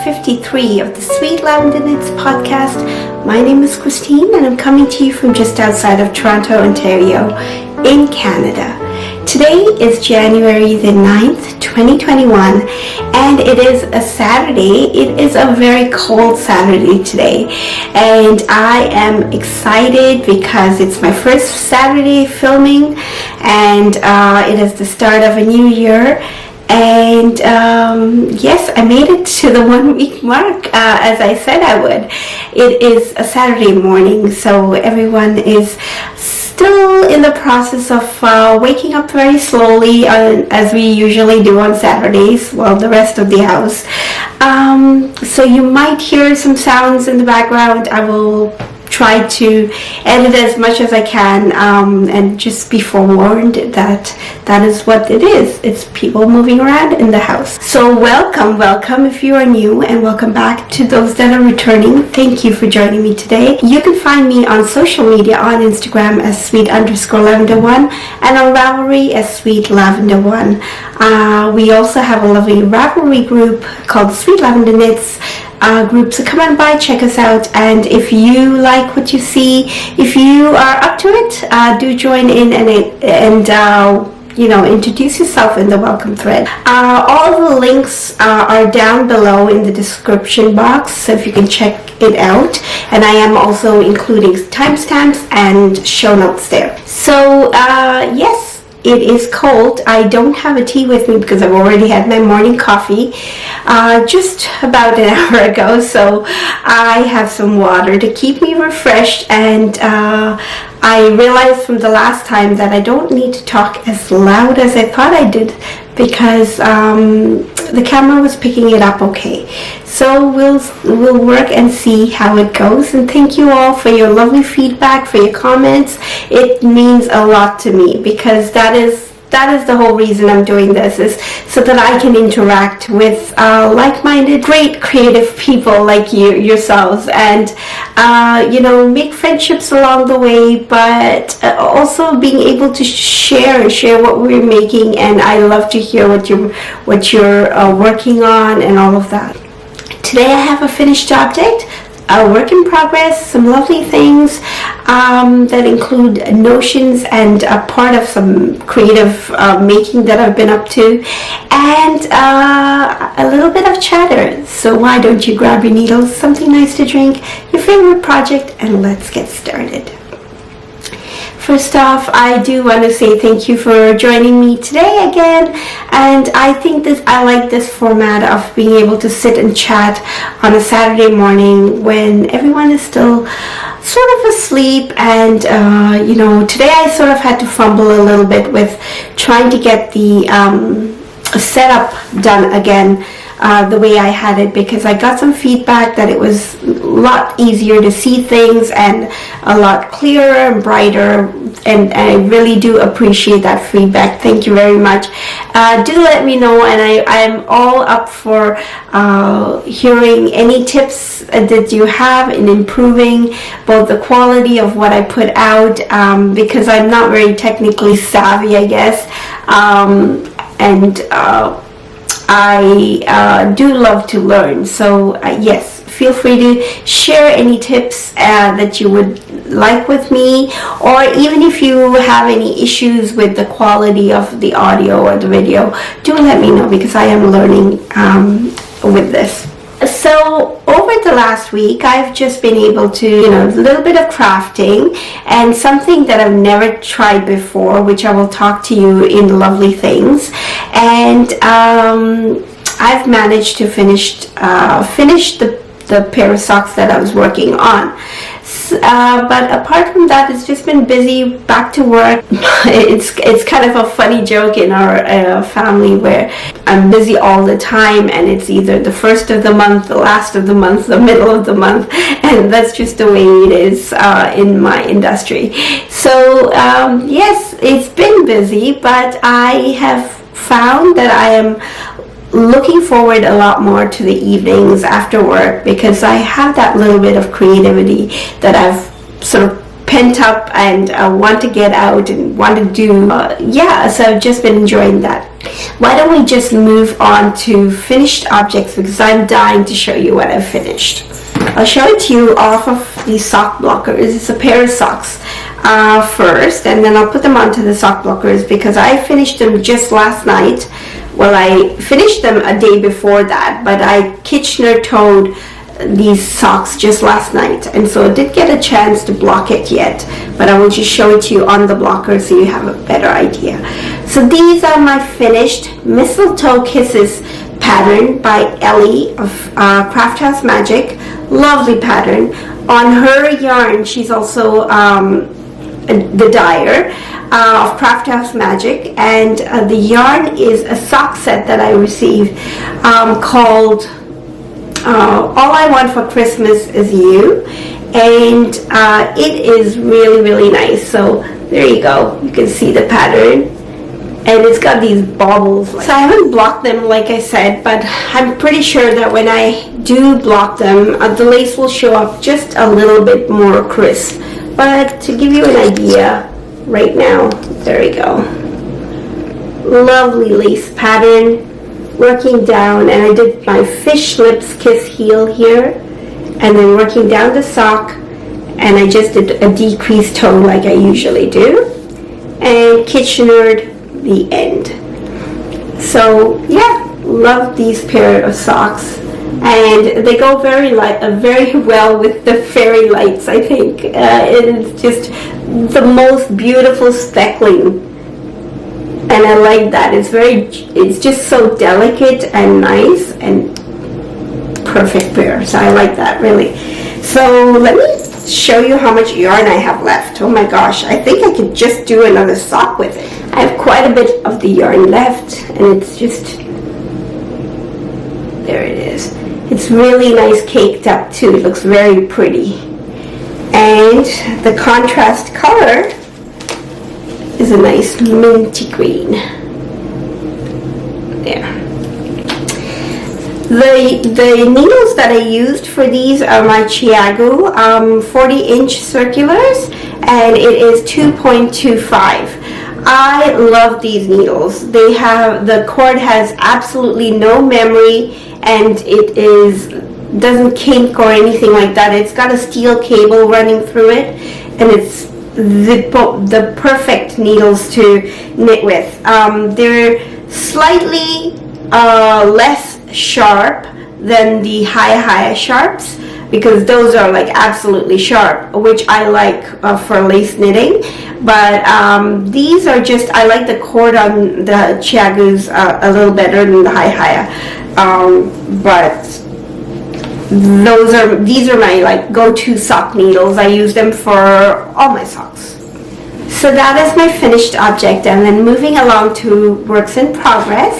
53 of the Sweet Lavender Knits podcast. My name is Christine and I'm coming to you from just outside of Toronto, Ontario in Canada. Today is January the 9th, 2021 and it is a Saturday. It is a very cold Saturday today and I am excited because it's my first Saturday filming and it is the start of a new year. And yes, I made it to the 1 week mark as I said I would. It is a Saturday morning, so everyone is still in the process of waking up very slowly as we usually do on Saturdays, well, the rest of the house. So you might hear some sounds in the background. I will try to edit as much as I can and just be forewarned that that is what it is. It's people moving around in the house. So welcome if you are new, and welcome back to those that are returning. Thank you for joining me today. You can find me on social media on Instagram as sweet_lavender1 and on Ravelry as Sweet Lavender 1. We also have a lovely Ravelry group called Sweet Lavender Knits group, so come on by, check us out, and if you like what you see, if you are up to it, do join in and you know, introduce yourself in the welcome thread. All the links are down below in the description box, so if you can check it out, and I am also including timestamps and show notes there. So yes, it is cold. I don't have a tea with me because I've already had my morning coffee just about an hour ago, so I have some water to keep me refreshed, and I realized from the last time that I don't need to talk as loud as I thought I did because the camera was picking it up okay. So we'll work and see how it goes, and thank you all for your lovely feedback, for your comments. It means a lot to me because that is the whole reason I'm doing this, is so that I can interact with like-minded, great creative people like yourselves, and you know, make friendships along the way, but also being able to share what we're making. And I love to hear what you're working on and all of that. Today I have a finished object, a work in progress, some lovely things that include notions and a part of some creative making that I've been up to, and a little bit of chatter. So why don't you grab your needles, something nice to drink, your favorite project, and let's get started. First off, I do want to say thank you for joining me today again, and I think I like this format of being able to sit and chat on a Saturday morning when everyone is still sort of asleep. And you know, today I sort of had to fumble a little bit with trying to get the setup done again the way I had it, because I got some feedback that it was a lot easier to see things and a lot clearer and brighter, and I really do appreciate that feedback. Thank you very much. Do let me know, and I'm all up for hearing any tips that you have in improving both the quality of what I put out, because I'm not very technically savvy, I guess, and I do love to learn. So yes, feel free to share any tips that you would like with me, or even if you have any issues with the quality of the audio or the video, do let me know, because I am learning with this. So over the last week, I've just been able to, you know, a little bit of crafting and something that I've never tried before, which I will talk to you in lovely things. And I've managed to finish the pair of socks that I was working on. But apart from that, it's just been busy, back to work. It's kind of a funny joke in our family where I'm busy all the time, and it's either the first of the month, the last of the month, the middle of the month, and that's just the way it is in my industry. So yes, it's been busy, but I have found that I am looking forward a lot more to the evenings after work, because I have that little bit of creativity that I've sort of pent up and want to get out and want to do. So I've just been enjoying that. Why don't we just move on to finished objects, because I'm dying to show you what I've finished. I'll show it to you off of these sock blockers. It's a pair of socks first, and then I'll put them onto the sock blockers because I finished them just last night. Well, I finished them a day before that, but I Kitchener-toed these socks just last night, and so I didn't get a chance to block it yet, but I will just show it to you on the blocker so you have a better idea. So these are my finished Mistletoe Kisses pattern by Ellie of CrafthouseMagic. Lovely pattern. On her yarn, she's also the dyer of CrafthouseMagic, and the yarn is a sock set that I received called All I Want for Christmas Is You, and it is really, really nice. So there you go, you can see the pattern, and it's got these baubles. So I haven't blocked them, like I said, but I'm pretty sure that when I do block them, the lace will show up just a little bit more crisp. But to give you an idea right now, there we go, lovely lace pattern. Working down, and I did my fish lips kiss heel here, and then working down the sock, and I just did a decreased toe like I usually do, and Kitchenered the end. So yeah, love these pair of socks, and they go very well with the fairy lights. I think it's just the most beautiful speckling. And I like that. It's just so delicate and nice and perfect pair. So I like that, really. So let me show you how much yarn I have left. Oh my gosh, I think I could just do another sock with it. I have quite a bit of the yarn left, and it's just, there it is. It's really nice caked up too. It looks very pretty. And the contrast color is a nice minty green. There. The needles that I used for these are my Chiago 40-inch circulars, and it is 2.25. I love these needles. The cord has absolutely no memory, and it doesn't kink or anything like that. It's got a steel cable running through it, and it's the perfect needles to knit with. They're slightly less sharp than the high sharps, because those are like absolutely sharp, which I like for lace knitting. But these are just, I like the cord on the Chiagos a little better than the high. But these are my like go-to sock needles. I use them for all my socks. So that is my finished object, and then moving along to works in progress.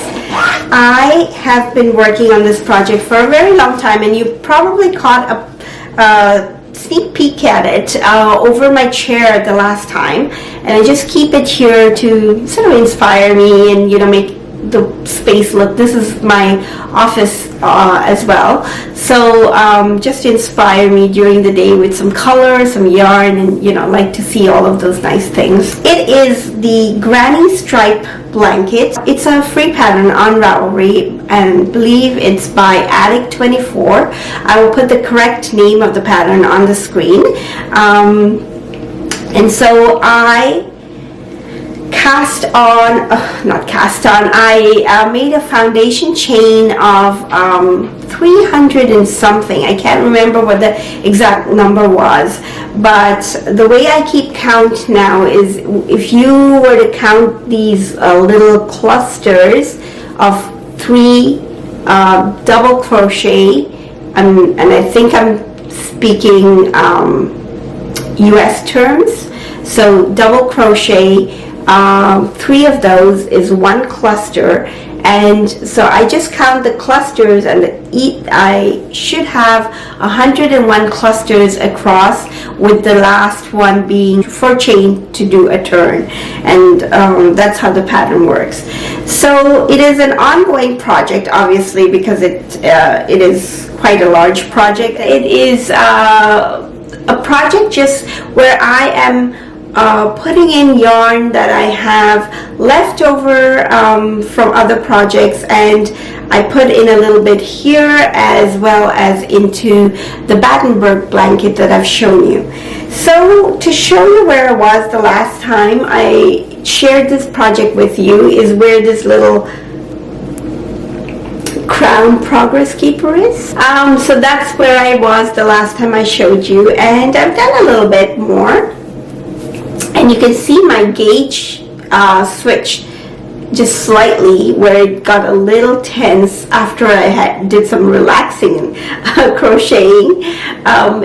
I have been working on this project for a very long time, and you probably caught a sneak peek at it over my chair the last time, and I just keep it here to sort of inspire me and, you know, make the space look. This is my office as well, so just to inspire me during the day with some color, some yarn, and, you know, like to see all of those nice things. It is the Granny Stripe blanket. It's a free pattern on Ravelry, and I believe it's by Addict24. I will put the correct name of the pattern on the screen. And so I I made a foundation chain of 300 and something. I can't remember what the exact number was, but the way I keep count now is, if you were to count these little clusters of 3 double crochet, and I think I'm speaking US terms, so double crochet, 3 of those is 1 cluster, and so I just count the clusters, and I should have 101 clusters across, with the last one being for chain to do a turn, and that's how the pattern works. So it is an ongoing project, obviously, because it is quite a large project. It is a project just where I am putting in yarn that I have left over from other projects, and I put in a little bit here as well as into the Battenberg blanket that I've shown you. So to show you where I was the last time I shared this project with you is where this little crown progress keeper is. So that's where I was the last time I showed you, and I've done a little bit more. And you can see my gauge switch just slightly, where it got a little tense after I did some relaxing crocheting.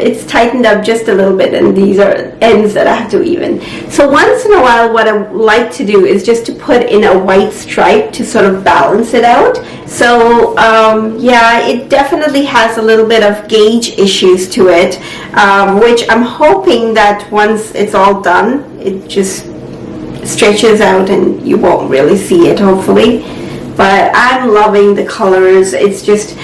It's tightened up just a little bit, and these are ends that I have to even. So once in a while, what I like to do is just to put in a white stripe to sort of balance it out. So yeah, it definitely has a little bit of gauge issues to it, which I'm hoping that once it's all done, it just stretches out and you won't really see it, hopefully. But I'm loving the colors. It's just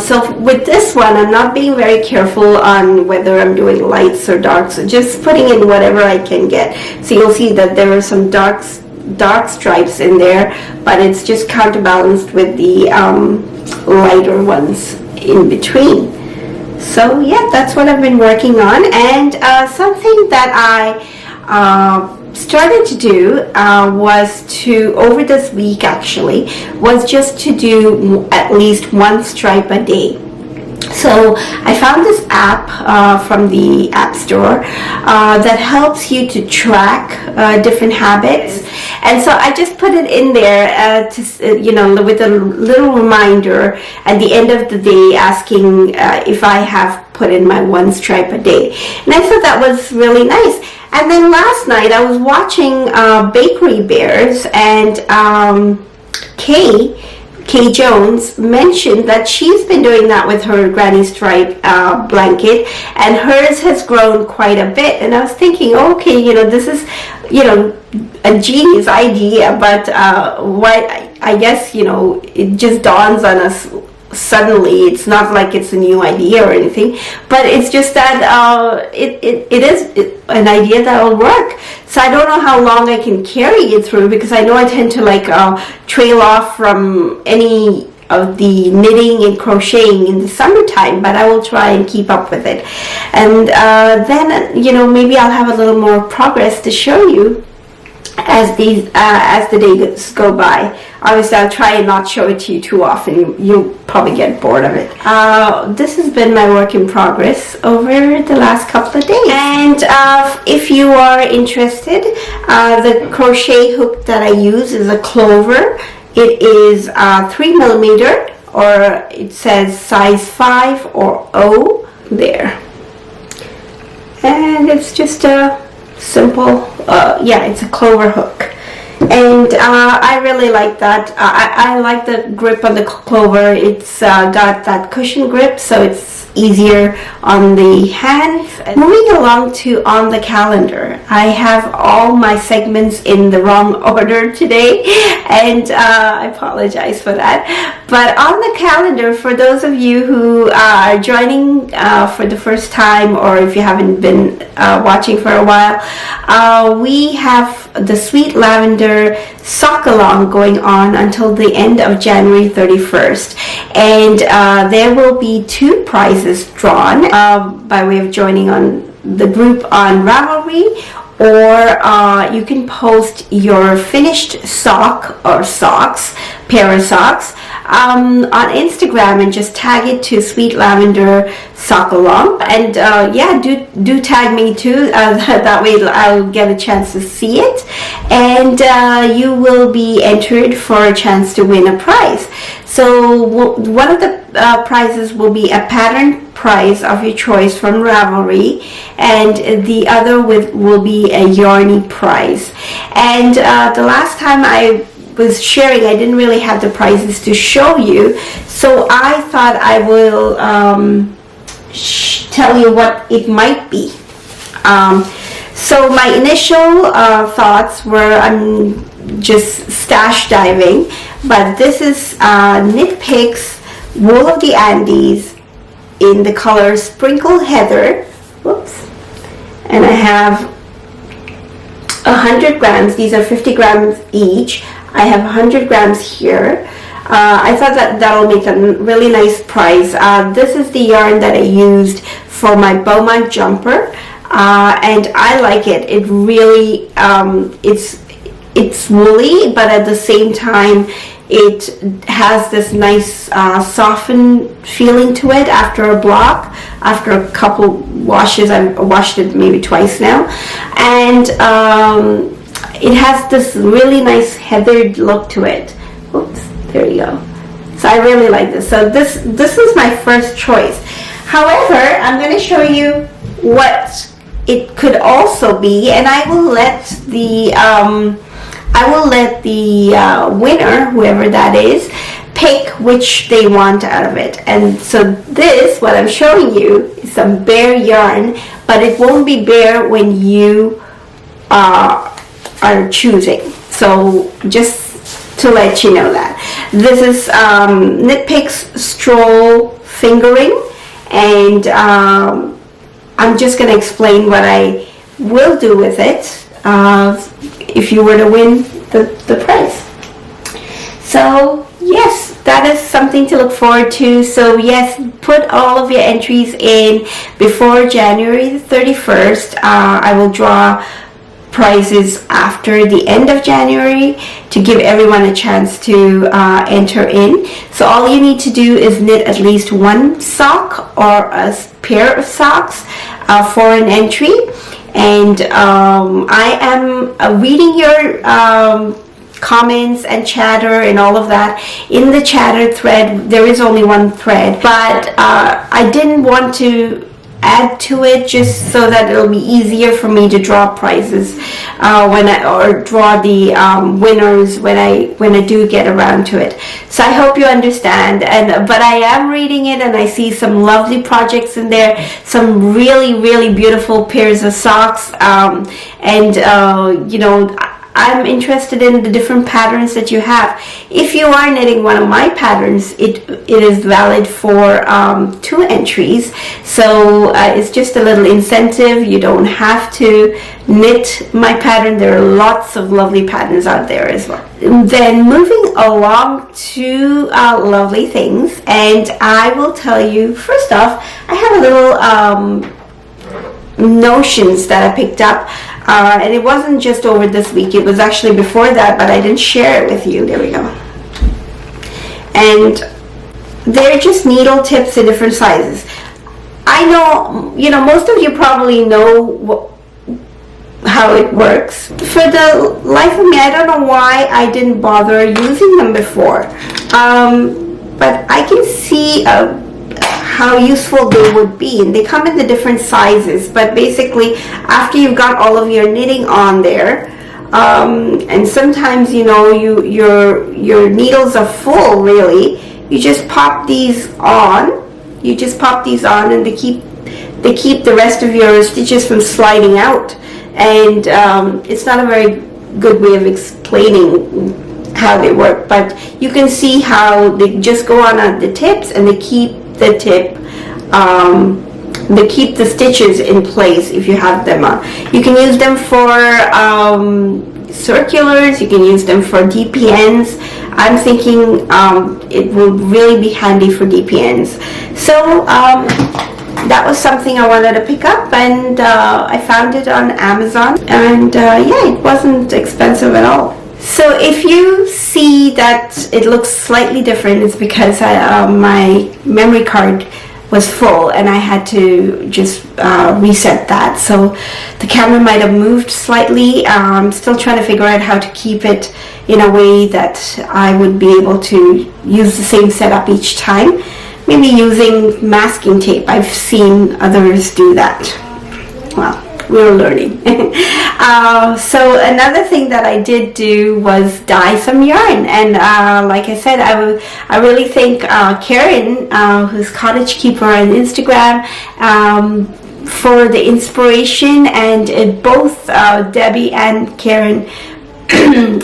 so with this one, I'm not being very careful on whether I'm doing lights or darks, so just putting in whatever I can get. So you'll see that there are some dark stripes in there, but it's just counterbalanced with the lighter ones in between. So yeah, that's what I've been working on. And something that I started to do was to, over this week actually, was just to do at least one stripe a day. So I found this app from the App Store that helps you to track different habits, and so I just put it in there to, you know, with a little reminder at the end of the day asking if I have put in my one stripe a day, and I thought that was really nice. And then last night I was watching Bakery Bears, and Kay Jones mentioned that she's been doing that with her granny stripe blanket, and hers has grown quite a bit. And I was thinking, okay, you know, this is, you know, a genius idea, but what I guess, you know, it just dawns on us suddenly. It's not like it's a new idea or anything, but it's just that it is an idea that will work. So I don't know how long I can carry it through, because I know I tend to like trail off from any of the knitting and crocheting in the summertime, but I will try and keep up with it. And then, you know, maybe I'll have a little more progress to show you as the days go by. Obviously, I'll try and not show it to you too often. You'll probably get bored of it. This has been my work in progress over the last couple of days. And if you are interested, the crochet hook that I use is a clover. It is 3mm, or it says size 5 or O there. And it's just a simple, yeah, it's a clover hook. And I really like that. I like the grip on the clover. It's got that cushion grip, so it's easier on the hands. Moving along to on the calendar, I have all my segments in the wrong order today, and I apologize for that. But on the calendar, for those of you who are joining for the first time, or if you haven't been watching for a while, we have the Sweet Lavender SockALong going on until the end of January 31st, and there will be 2 prizes drawn by way of joining on the group on Ravelry, or you can post your finished sock or socks, pair of socks, on Instagram and just tag it to Sweet Lavender SockALong. And yeah, do tag me too, that way I'll get a chance to see it, and you will be entered for a chance to win a prize. So one of the prizes will be a pattern prize of your choice from Ravelry, and the other will be a yarny prize. And the last time I was sharing, I didn't really have the prizes to show you, so I thought I will tell you what it might be. So my initial thoughts were I'm just stash diving, but this is Knit Picks Wool of the Andes in the color Sprinkle Heather. Whoops, have 100 grams. These are 50 grams each. I have 100 grams here. I thought that'll make a really nice price. This is the yarn that I used for my Beaumont jumper, and I like it. It really, it's woolly, but at the same time, it has this nice softened feeling to it after a block. After a couple washes, I've washed it maybe twice now, and it has this really nice heathered look to it. Oops. There you go. So I really like this. So this is my first choice. However, I'm going to show you what it could also be, and I will let the winner, whoever that is, pick which they want out of it. And so this, what I'm showing you, is some bare yarn, but it won't be bare when you are choosing. So just to let you know that. This is Knit Picks Stroll Fingering, and I'm just going to explain what I will do with it if you were to win the prize. So yes, that is something to look forward to. So yes, put all of your entries in before January the 31st. I will draw prizes after the end of January to give everyone a chance to enter in. So all you need to do is knit at least one sock or a pair of socks for an entry. And I am reading your comments and chatter and all of that. In the chatter thread, there is only one thread, but I didn't want to add to it just so that it'll be easier for me to draw prizes or draw the winners when I do get around to it. So I hope you understand. But I am reading it, and I see some lovely projects in there, some really beautiful pairs of socks, you know, I'm interested in the different patterns that you have. If you are knitting one of my patterns, it is valid for 2 entries. So it's just a little incentive. You don't have to knit my pattern. There are lots of lovely patterns out there as well. Then moving along to lovely things, and I will tell you, first off, I have a little notions that I picked up. And it wasn't just over this week, it was actually before that, but I didn't share it with you. There we go. And they're just needle tips in different sizes. I know, you know, most of you probably know how it works. For the life of me, I don't know why I didn't bother using them before. But I can see how useful they would be, and they come in the different sizes. But basically, after you've got all of your knitting on there, and sometimes, you know, your needles are full, really, you just pop these on. You just pop these on, and they keep the rest of your stitches from sliding out. And it's not a very good way of explaining how they work, but you can see how they just go on at the tips, and they keep the tip, they keep the stitches in place if you have them on. You can use them for circulars, you can use them for DPNs. I'm thinking it will really be handy for DPNs. So that was something I wanted to pick up, and I found it on Amazon, and yeah, it wasn't expensive at all. So if you see that it looks slightly different, it's because my memory card was full, and I had to just reset that. So the camera might have moved slightly. I'm still trying to figure out how to keep it in a way that I would be able to use the same setup each time. Maybe using masking tape. I've seen others do that. Well, we're learning. So another thing that I did do was dye some yarn, and like I said, I really thank Karen, who's Cottage Keeper on Instagram, for the inspiration, and both Debbie and Karen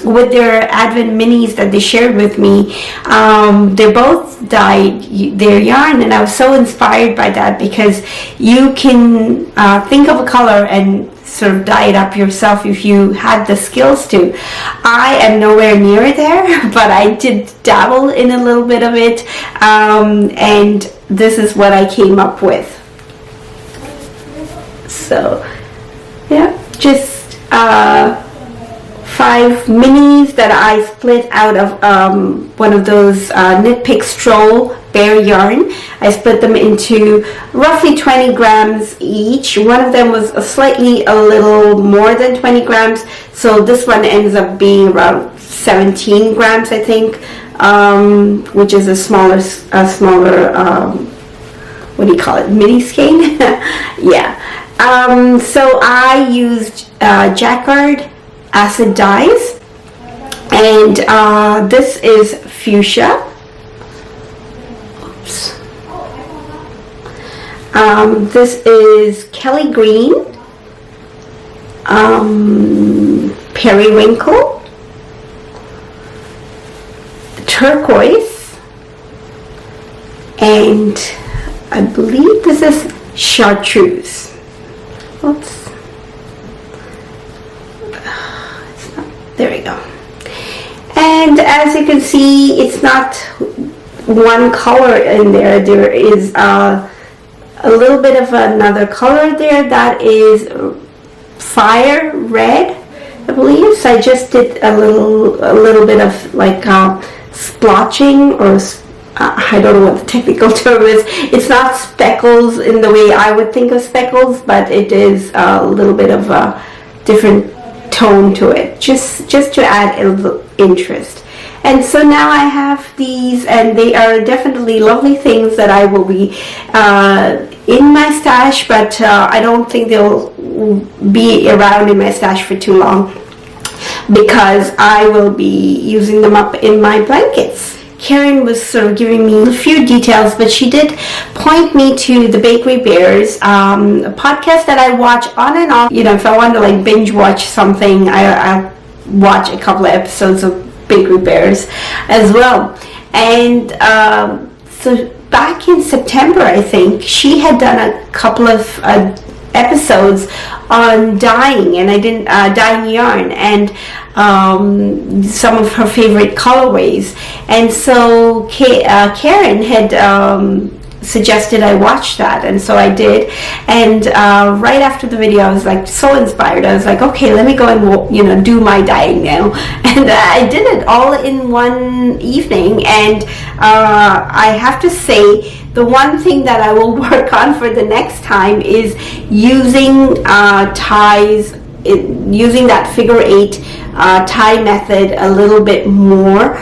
with their Advent minis that they shared with me. They both dyed their yarn, and I was so inspired by that, because you can think of a color and sort of dye it up yourself if you had the skills to. I am nowhere near there, but I did dabble in a little bit of it, and this is what I came up with. So yeah, just 5 minis that I split out of one of those Knit Pick Stroll Bear yarn. I split them into roughly 20 grams each. One of them was a little more than 20 grams, so this one ends up being around 17 grams, I think, which is a smaller what do you call it, mini skein? Yeah. So I used Jacquard acid dyes, and this is fuchsia. Oops. This is Kelly green, periwinkle, turquoise, and I believe this is chartreuse. Oops. There we go. And as you can see, it's not one color in there. There is a little bit of another color there that is fire red, I believe. So I just did a little bit of like splotching, or I don't know what the technical term is. It's not speckles in the way I would think of speckles, but it is a little bit of a different tone to it, just to add a little interest. And so now I have these, and they are definitely lovely things that I will be in my stash, but I don't think they'll be around in my stash for too long, because I will be using them up in my blankets. Karen was sort of giving me a few details, but she did point me to the Bakery Bears, a podcast that I watch on and off. You know, if I want to like binge watch something, I watch a couple of episodes of Bakery Bears as well. And so back in September, I think, she had done a couple of episodes on dyeing, and I didn't dyeing yarn, and some of her favorite colorways. And so Karen had suggested I watch that, and so I did. And right after the video, I was like so inspired. I was like, okay, let me go and do my dyeing now. And I did it all in one evening, and I have to say, the one thing that I will work on for the next time is using ties, using that figure 8 tie method a little bit more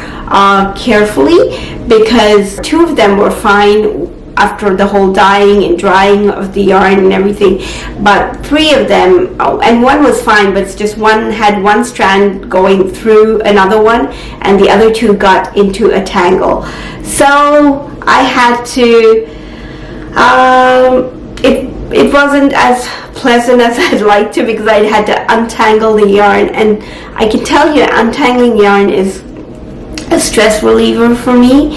carefully, because 2 of them were fine after the whole dyeing and drying of the yarn and everything, but 3 of them, and 1 was fine, but it's just one had one strand going through another one, and the other 2 got into a tangle. So I had to, it wasn't as pleasant as I'd like to, because I had to untangle the yarn, and I can tell you untangling yarn is a stress reliever for me,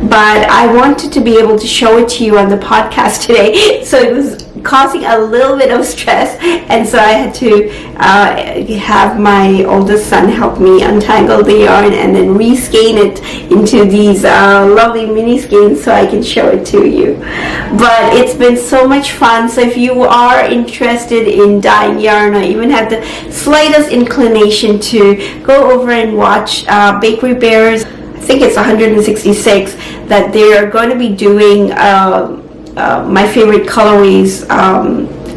but I wanted to be able to show it to you on the podcast today, so it was causing a little bit of stress, and so I had to have my oldest son help me untangle the yarn and then reskein it into these lovely mini skeins so I can show it to you. But it's been so much fun. So if you are interested in dyeing yarn, or even have the slightest inclination to go over and watch Bakery Bears, I think it's 166, that they are going to be doing my favorite colorways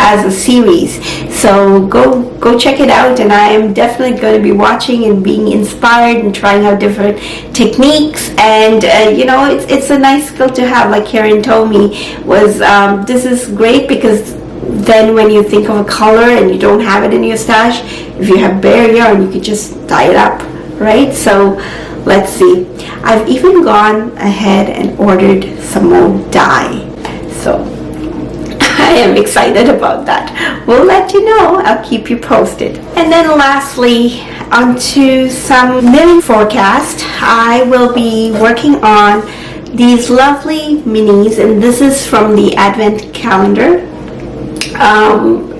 as a series. So go check it out, and I am definitely going to be watching and being inspired and trying out different techniques. And it's a nice skill to have, like Karen told me, was this is great, because then when you think of a color and you don't have it in your stash, if you have bare yarn, you could just dye it up, right? So let's see. I've even gone ahead and ordered some more dye. So I am excited about that. We'll let you know. I'll keep you posted. And then lastly, onto some knitting forecast. I will be working on these lovely minis, and this is from the Advent calendar.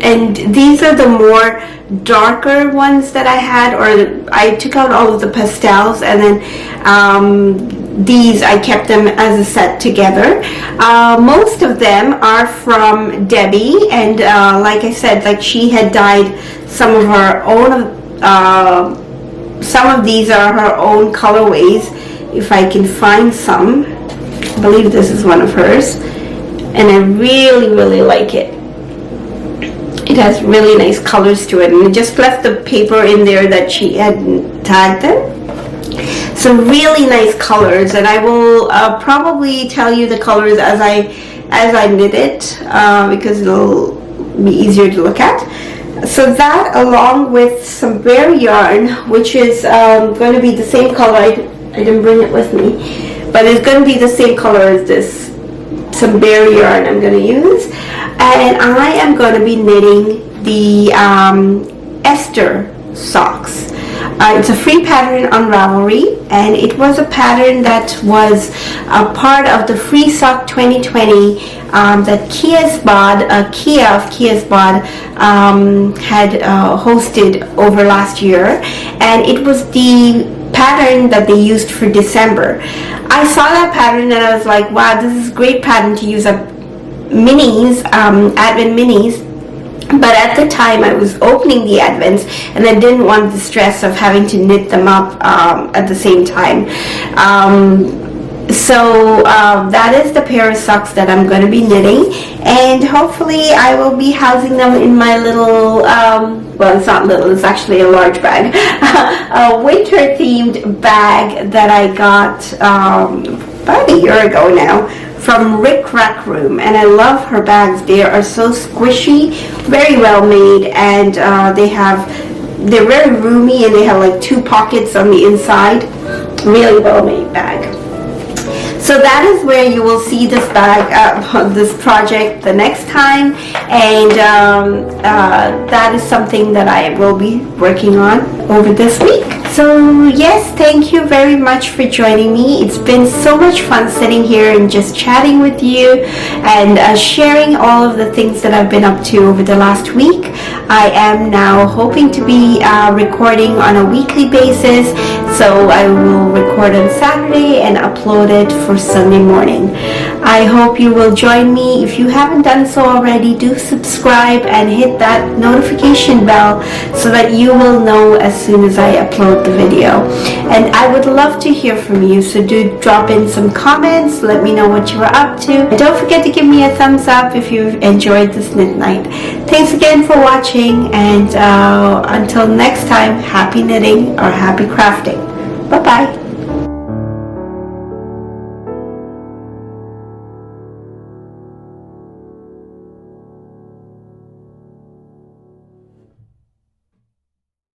And these are the more darker ones that I had, or I took out all of the pastels, and then these I kept them as a set together. Most of them are from Debbie, and like I said, like she had dyed some of her own, some of these are her own colorways. If I can find some, I believe this is one of hers, and I really like it. It has really nice colors to it, and I just left the paper in there that she had tagged them. Some really nice colors, and I will probably tell you the colors as I knit it, because it'll be easier to look at. So that, along with some bear yarn, which is going to be the same color. I didn't bring it with me, but it's going to be the same color as this. Some bear yarn I'm going to use, and I am going to be knitting the Esther socks. It's a free pattern on Ravelry, and it was a pattern that was a part of the Free Sock 2020 that Kia of Kia's Bod had hosted over last year, and it was the pattern that they used for December. I saw that pattern and I was like, wow, this is a great pattern to use up minis, Advent minis. But at the time I was opening the Advents, and I didn't want the stress of having to knit them up at the same time. So that is the pair of socks that I'm going to be knitting, and hopefully I will be housing them in my little, well, it's not little, it's actually a large bag, a winter themed bag that I got about a year ago now from Rec Room, and I love her bags. They are so squishy, very well made, and they're very roomy, and they have like 2 pockets on the inside. Really well made bag. So that is where you will see this bag, this project the next time, and that is something that I will be working on over this week. So yes, thank you very much for joining me. It's been so much fun sitting here and just chatting with you and sharing all of the things that I've been up to over the last week. I am now hoping to be recording on a weekly basis, so I will record on Saturday and upload it for Sunday morning. I hope you will join me. If you haven't done so already, do subscribe and hit that notification bell so that you will know as soon as I upload the video. And I would love to hear from you, so do drop in some comments. Let me know what you are up to. And don't forget to give me a thumbs up if you enjoyed this knit night. Thanks again for watching, and until next time, happy knitting or happy crafting. Bye-bye.